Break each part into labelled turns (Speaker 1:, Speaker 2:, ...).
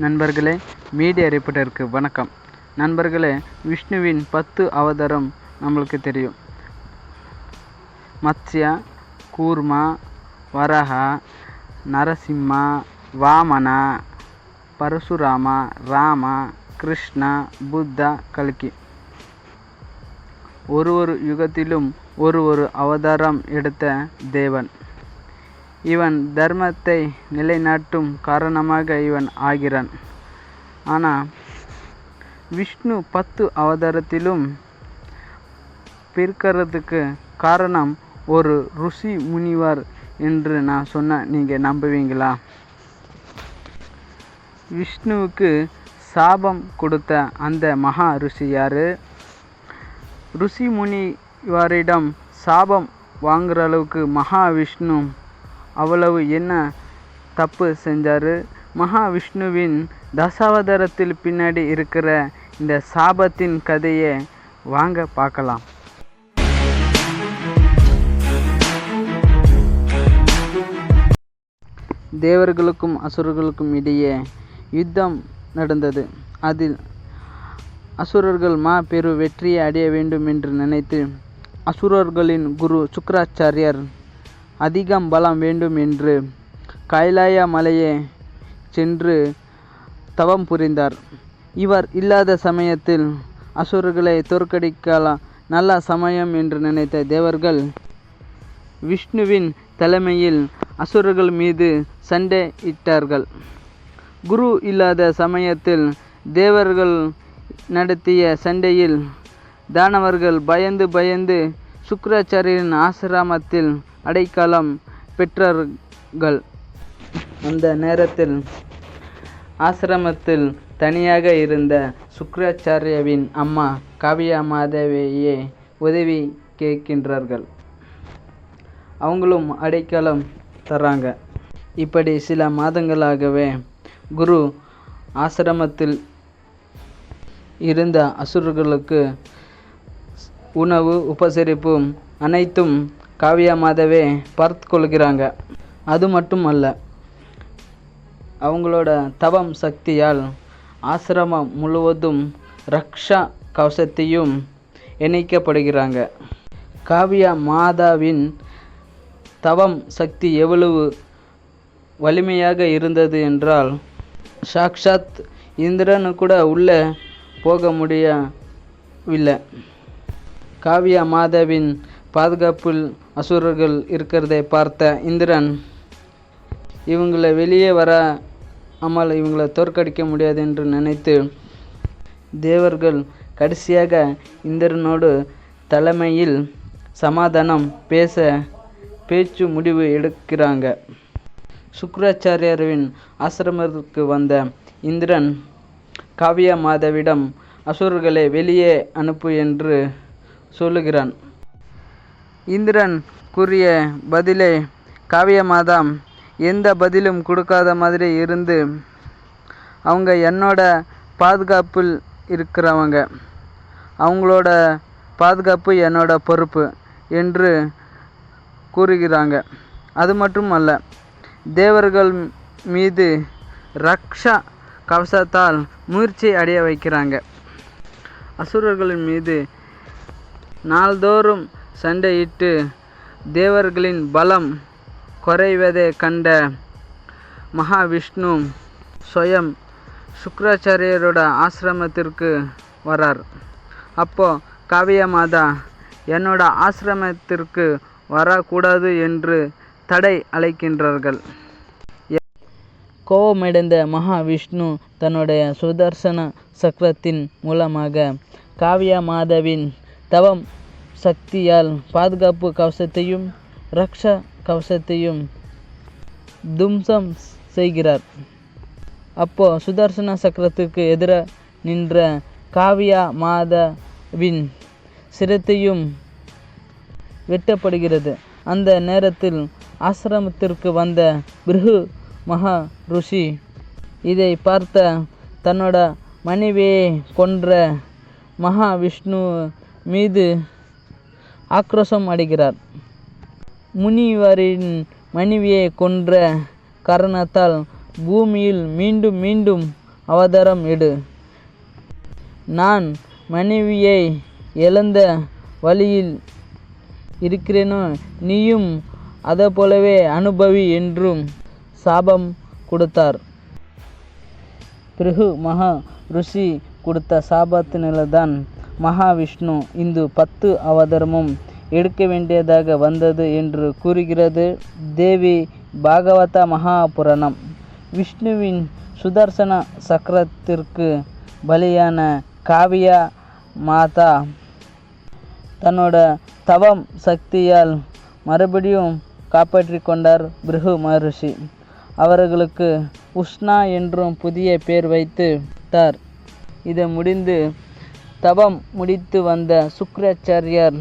Speaker 1: நண்பர்களே, மீடியா ரிப்போர்ட்டருக்கு வணக்கம். நண்பர்களே, விஷ்ணுவின் 10 அவதாரம் நம்மளுக்கு தெரியும். மத்ஸ்யா, கூர்மா, வராஹா, நரசிம்மா, வாமனா, பரசுராமா, ராமா, கிருஷ்ணா, புத்தா, கல்கி. ஒரு யுகத்திலும் ஒரு அவதாரம் எடுத்த தேவன். இவன் தர்மத்தை நிலைநாட்டும் காரணமாக இவன் ஆகிறான். ஆனால் விஷ்ணு 10 அவதாரத்திலும் பிறக்கிறதுக்கு காரணம் ஒரு ருஷி முனிவர் என்று நான் சொன்ன நீங்கள் நம்புவீங்களா? விஷ்ணுவுக்கு சாபம் கொடுத்த அந்த மகா ருஷி யாரு? ருஷி முனிவரிடம் சாபம் வாங்குற அளவுக்கு மகாவிஷ்ணு அவ்வளவு என்ன தப்பு செஞ்சாரு? மகாவிஷ்ணுவின் தசாவதாரத்தில் பின்னாடி இருக்கிற இந்த சாபத்தின் கதையை வாங்க பார்க்கலாம். தேவர்களுக்கும் அசுரர்களுக்கும் இடையே யுத்தம் நடந்தது. அதில் அசுரர்கள் பெரு வெற்றியை அடைய வேண்டும் என்று நினைத்து அசுரர்களின் குரு சுக்கிராச்சாரியர் அதிகம் பலம் வேண்டும் என்று கைலாய மலையே சென்று தவம் புரிந்தார். இவர் இல்லாத சமயத்தில் அசுரர்களை தோற்கடிக்கலாம் நல்ல சமயம் என்று நினைத்த தேவர்கள் விஷ்ணுவின் தலைமையில் அசுரர்கள் மீது சண்டையிட்டார்கள். குரு இல்லாத சமயத்தில் தேவர்கள் நடத்திய சண்டையில் தானவர்கள் பயந்து சுக்கிராச்சாரியரின் ஆசிரமத்தில் அடைக்கலம் பெற்றார்கள். அந்த நேரத்தில் ஆசிரமத்தில் தனியாக இருந்த சுக்கிராச்சாரியவின் அம்மா காவியா மாதவியே உதவி கேட்கின்றார்கள். அவங்களும் அடைக்கலம் தராங்க. இப்படி சில மாதங்களாகவே குரு ஆசிரமத்தில் இருந்த அசுரர்களுக்கு உணவு உபசரிப்பு அனைத்தும் காவியா மாதவே பார்த்து கொள்கிறாங்க. அது மட்டும் அல்ல, அவங்களோட தவம் சக்தியால் ஆசிரமம் முழுவதும் ரக்ஷா கவசத்தையும் இணைக்கப்படுகிறாங்க. காவியா மாதாவின் தவம் சக்தி எவ்வளவு வலிமையாக இருந்தது என்றால் சாக்ஷாத் இந்திரனு கூட உள்ளே போக முடியவில்லை. காவியா மாதாவின் பாதுகாப்பில் அசுரர்கள் இருக்கிறதை பார்த்த இந்திரன் இவங்களை வெளியே வராமல் இவங்களை தோற்கடிக்க முடியாது என்று நினைத்து தேவர்கள் கடைசியாக இந்திரனோடு தலைமையில் சமாதானம் பேச்சு முடிவு எடுக்கிறாங்க. சுக்கிராச்சாரியரின் ஆசிரமத்திற்கு வந்த இந்திரன் காவியா மாதாவிடம் அசுரர்களை வெளியே அனுப்பு என்று சொல்லுகிறான். இந்திரன் கூறிய பதிலை காவியா மாதா எந்த பதிலும் கொடுக்காத மாதிரி இருந்து, அவங்க என்னோட பாதுகாப்பில் இருக்கிறவங்க, அவங்களோட பாதுகாப்பு என்னோட பொறுப்பு என்று கூறுகிறாங்க. அது மட்டும் அல்ல, தேவர்கள் மீது ரக்ஷா கவசத்தால் முயற்சி அடைய வைக்கிறாங்க. அசுரர்களின் மீது நாள்தோறும் சண்டையிட்டு தேவர்களின் பலம் குறைவதை கண்ட மகாவிஷ்ணு ஸ்வயம் சுக்கிராச்சாரியரோட ஆசிரமத்திற்கு வரார். அப்போ காவியா மாதா என்னோட ஆசிரமத்திற்கு வரக்கூடாது என்று தடை அழைக்கின்றார்கள். கோபமடைந்த மகாவிஷ்ணு தன்னுடைய சுதர்சன சக்கரத்தின் மூலமாக காவியா மாதாவின் தவம் சக்தியால் பாதுகாப்பு கவசத்தையும் ரக்ஷா கவசத்தையும் தும்சம் செய்கிறார். அப்போ சுதர்சன சக்கரத்துக்கு எதிராக நின்ற காவியா மாதாவின் சிரத்தையும் வெட்டப்படுகிறது. அந்த நேரத்தில் ஆசிரமத்திற்கு வந்த பிருகு மகா ருஷி இதை பார்த்த தன்னோட மனைவியை கொன்ற மகாவிஷ்ணு மீது ஆக்ரோஷம் அடைகிறார். முனிவரின் மனைவியை கொன்ற காரணத்தால் பூமியில் மீண்டும் அவதாரம் எடு. நான் மனைவியை இழந்த வழியில் இருக்கிறேனோ, நீயும் அதை போலவே அனுபவி என்றும் சாபம் கொடுத்தார். பிருகு மகா ருஷி கொடுத்த சாபத்தினால்தான் மகாவிஷ்ணு இந்த 10 அவதாரமும் எடுக்க வேண்டியதாக வந்தது என்று கூறுகிறது தேவி பாகவத மகாபுராணம். விஷ்ணுவின் சுதர்சன சக்கரத்திற்கு பலியான காவியா மாதா தன்னோட தவம் சக்தியால் மறுபடியும் காப்பாற்றி கொண்டார் பிருகு மகரிஷி. அவர்களுக்கு உஷ்ணா என்றும் புதிய பேர் வைத்து விட்டார். இதை முடிந்து தவம் முடித்து வந்த சுக்கிராச்சாரியார்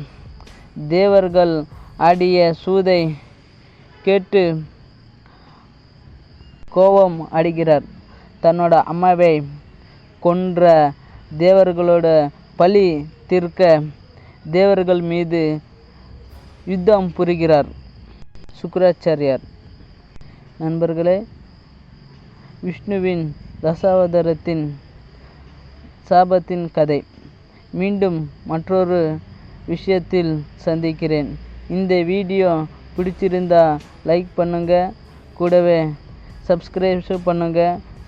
Speaker 1: தேவர்கள் ஆடிய சூதை கேட்டு கோபம் அடைகிறார். தன்னோட அம்மாவை கொன்ற தேவர்களோட பழி தீர்க்க தேவர்கள் மீது யுத்தம் புரிகிறார் சுக்கிராச்சாரியார். நண்பர்களே, விஷ்ணுவின் தசாவதாரத்தின் சாபத்தின் கதை. மீண்டும் மற்றொரு விஷயத்தில் சந்திக்கிறேன். இந்த வீடியோ பிடிச்சிருந்தா லைக் பண்ணுங்க, கூடவே சப்ஸ்கிரைப் பண்ணுங்க.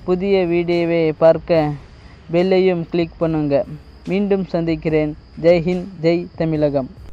Speaker 1: புதிய வீடியோவை பார்க்க பெல்லையும் கிளிக் பண்ணுங்க. மீண்டும் சந்திக்கிறேன். ஜெய் ஹிந்த், ஜெய் தமிழகம்.